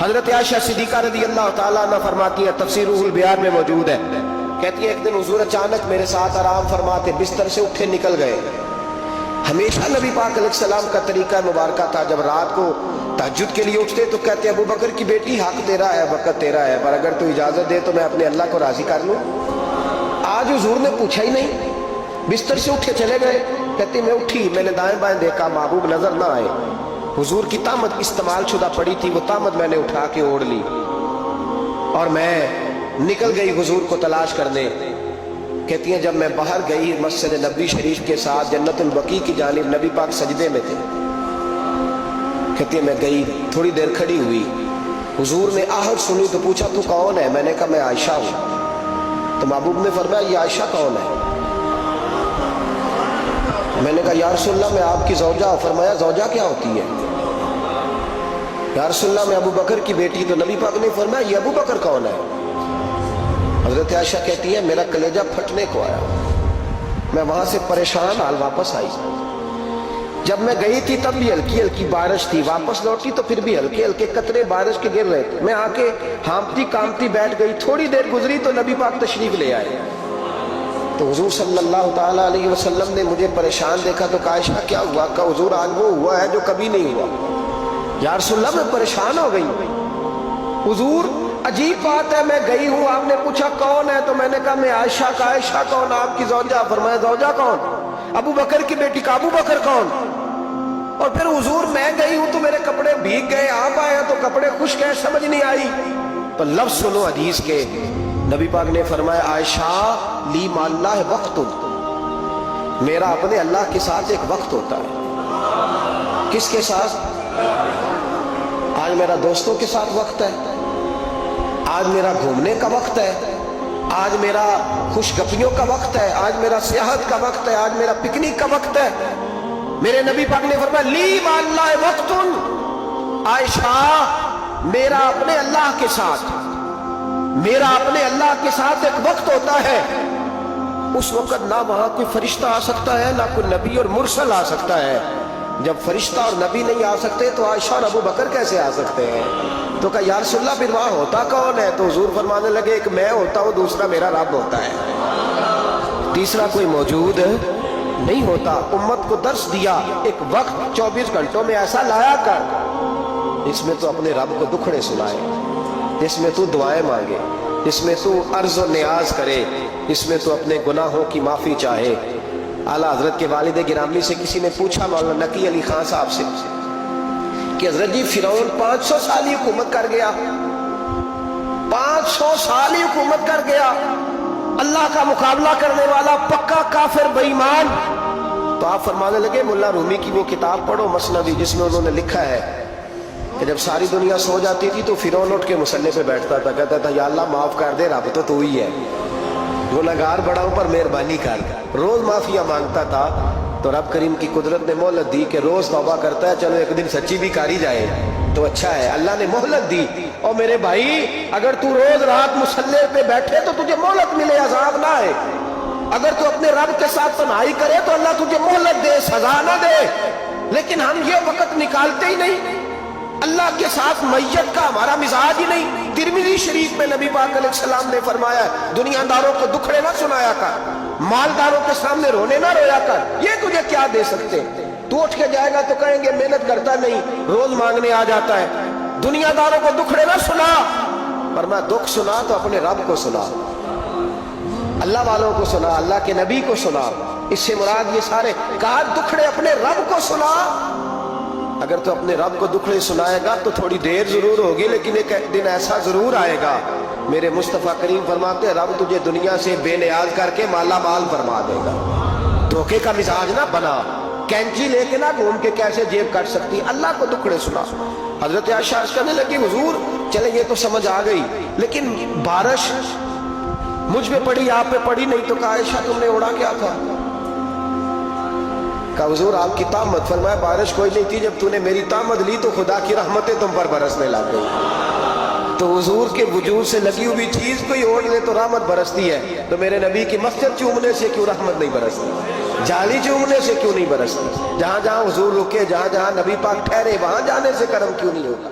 حضرت عائشہ صدیقہ رضی اللہ تعالیٰ عنہ فرماتی ہیں، تفسیرُ البیان میں موجود ہے، کہتی ہیں ایک دن حضور اچانک میرے ساتھ آرام فرماتے بستر سے اٹھے نکل گئے۔ ہمیشہ نبی پاک علیہ السلام کا طریقہ مبارکہ تھا، جب رات کو تہجد کے لیے اٹھتے تو کہتے ابو بکر کی بیٹی حق تیرا ہے، وقت تیرا ہے، پر اگر تو اجازت دے تو میں اپنے اللہ کو راضی کر لوں۔ آج حضور نے پوچھا ہی نہیں، بستر سے اٹھے چلے گئے۔ کہتے میں اٹھی، میں نے دائیں بائیں دیکھا، محبوب نظر نہ آئے۔ حضور کی طامت استعمال شدہ پڑی تھی، وہ طامت میں نے اٹھا کے اوڑھ لی اور میں نکل گئی حضور کو تلاش کرنے۔ کہتی ہیں جب میں باہر گئی مسجد نبوی شریف کے ساتھ جنت البقیع کی جانب، نبی پاک سجدے میں تھے۔ کہتی ہیں میں گئی، تھوڑی دیر کھڑی ہوئی، حضور نے آہٹ سنی تو پوچھا تو کون ہے؟ میں نے کہا میں عائشہ ہوں۔ تو محبوب نے فرمایا یہ عائشہ کون ہے؟ میں نے کہا یا رسول اللہ میں آپ کی زوجہ ہوں۔ فرمایا زوجہ کیا ہوتی ہے؟ یا رسول اللہ میں ابو بکر کی بیٹی۔ تو نبی پاک نے فرمایا یہ ابو بکر کون ہے؟ حضرت عائشہ کہتی ہے میرا کلیجہ پھٹنے کو آیا، میں وہاں سے پریشان حال واپس آئی۔ جب میں گئی تھی تب بھی ہلکی ہلکی بارش تھی، واپس لوٹی تو پھر بھی ہلکے ہلکے قطرے بارش کے گر رہے تھے۔ میں آ کے ہانپتی کامتی بیٹھ گئی، تھوڑی دیر گزری تو نبی پاک تشریف لے آئے۔ تو حضور صلی اللہ تعالیٰ علیہ وسلم نے مجھے پریشان دیکھا تو کہا عائشہ کیا ہوا؟ کہا حضور آج وہ ہوا ہے جو کبھی نہیں ہوا۔ یا رسول اللہ میں پریشان ہو گئی۔ حضور عجیب بات ہے، میں گئی ہوں، آپ نے پوچھا کون ہے تو میں نے کہا میں عائشہ کا۔ عائشہ کون؟ آپ کی زوجہ۔ فرمایا زوجہ کون؟ ابو بکر کی بیٹی کا۔ ابو بکر کون؟ اور پھر حضور میں گئی ہوں تو میرے کپڑے بھیگ گئے، آپ آئے تو کپڑے خشک ہیں، سمجھ نہیں آئی۔ تو لفظ سنو حدیث کے، نبی پاک نے فرمایا عائشہ لی مع اللہ وقت، میرا اپنے اللہ کے ساتھ ایک وقت ہوتا ہے۔ کس کے ساتھ؟ آج میرا دوستوں کے ساتھ وقت ہے، آج میرا گھومنے کا وقت ہے، آج میرا خوش گپیوں کا وقت ہے، آج میرا سیاحت کا وقت ہے، آج میرا پکنک کا وقت ہے۔ میرے نبی پاک نے فرمایا لی مع اللہ وقت، عائشہ میرا اپنے اللہ کے ساتھ، میرا اپنے اللہ کے ساتھ ایک وقت ہوتا ہے۔ اس وقت نہ وہاں کوئی فرشتہ آ سکتا ہے، نہ کوئی نبی اور مرسل آ سکتا ہے۔ جب فرشتہ اور نبی نہیں آ سکتے تو عائشہ اور ابو بکر کیسے آ سکتے ہیں؟ تو کہا یا رسول اللہ پھر وہاں ہوتا کون ہے؟ تو حضور فرمانے لگے ایک میں ہوتا ہوں، دوسرا میرا رب ہوتا ہے، تیسرا کوئی موجود نہیں ہوتا۔ امت کو درس دیا ایک وقت 24 گھنٹوں میں ایسا لایا کر اس میں تو اپنے رب کو دکھڑے سنائے، جس میں تو دعائیں مانگے، جس میں تو عرض و نیاز کرے، جس میں تو اپنے گناہوں کی معافی چاہے۔ اعلیٰ حضرت کے والد گرامی سے کسی نے پوچھا مولانا نقی علی خان صاحب سے کہ حضرت جی فرعون 500 سال ہی حکومت کر گیا، 500 سال ہی حکومت کر گیا، اللہ کا مقابلہ کرنے والا پکا کافر بے ایمان۔ تو آپ فرمانے لگے ملا رومی کی وہ کتاب پڑھو مثنوی، جس میں انہوں نے لکھا ہے کہ جب ساری دنیا سو جاتی تھی تو فرعون اٹھ کے مصلی پہ بیٹھتا تھا، کہتا تھا یا اللہ معاف کر دے، رب تو ہی ہے، گنہگار بڑا ہوں پر مہربانی کر۔ روز معافیا مانگتا تھا تو رب کریم کی قدرت نے مہلت دی کہ روز توبہ کرتا ہے، چلو ایک دن سچی بھی کاری جائے تو اچھا ہے۔ اللہ نے مہلت دی۔ اور میرے بھائی اگر تو روز رات مصلی پہ بیٹھے تو تجھے مہلت ملے، عذاب نہ آئے۔ اگر تو اپنے رب کے ساتھ تنہائی کرے تو اللہ تجھے مہلت دے، سزا نہ دے۔ لیکن ہم یہ وقت نکالتے ہی نہیں، اللہ کے ساتھ میت کا ہمارا مزاج ہی نہیں۔ ترمذی شریف میں نبی پاک علیہ السلام نے فرمایا دنیا داروں کو دکھڑے نہ سنایا کر، مالداروں کے سامنے رونے نہ رویا کر، یہ تجھے کیا دے سکتے؟ تو اٹھ کے جائے گا تو کہیں گے محنت کرتا نہیں، روز مانگنے آ جاتا ہے۔ دنیا داروں کو دکھڑے نہ سنا، پر میں دکھ سنا تو اپنے رب کو سنا، اللہ والوں کو سنا، اللہ کے نبی کو سنا۔ اس سے مراد یہ سارے کہا دکھڑے اپنے رب کو سنا۔ اگر تو اپنے رب کو دکھڑے سنائے گا تو تھوڑی دیر ضرور ہوگی، لیکن ایک دن ایسا ضرور آئے گا، میرے مصطفیٰ کریم فرماتے ہیں رب تجھے دنیا سے بے نیاز کر کے مالا مال فرما دے گا۔ دھوکے کا مزاج نہ بنا، کینچی لے کے نہ گھوم کے کیسے جیب کٹ سکتی، اللہ کو دکھڑے سنا۔ حضرت عائشہ عرض کرنے لگی حضور چلے یہ تو سمجھ آ گئی، لیکن بارش مجھ پہ پڑی آپ پہ پڑی نہیں، تو کہا عائشہ تم نے اڑا کیا تھا؟ کہا حضور آپ کی طامت۔ فرمایا بارش کوئی نہیں تھی، جب تو نے میری طامت لی تو خدا کی رحمتیں تم پر برسنے لگ گئی۔ تو حضور کے وجود سے لگی ہوئی چیز کوئی اوڑھ لے تو رحمت برستی ہے، تو میرے نبی کی مسجد چومنے سے کیوں رحمت نہیں برستی؟ جالی چومنے سے کیوں نہیں برستی؟ جہاں جہاں حضور رکے، جہاں جہاں نبی پاک ٹھہرے، وہاں جانے سے کرم کیوں نہیں ہوگا؟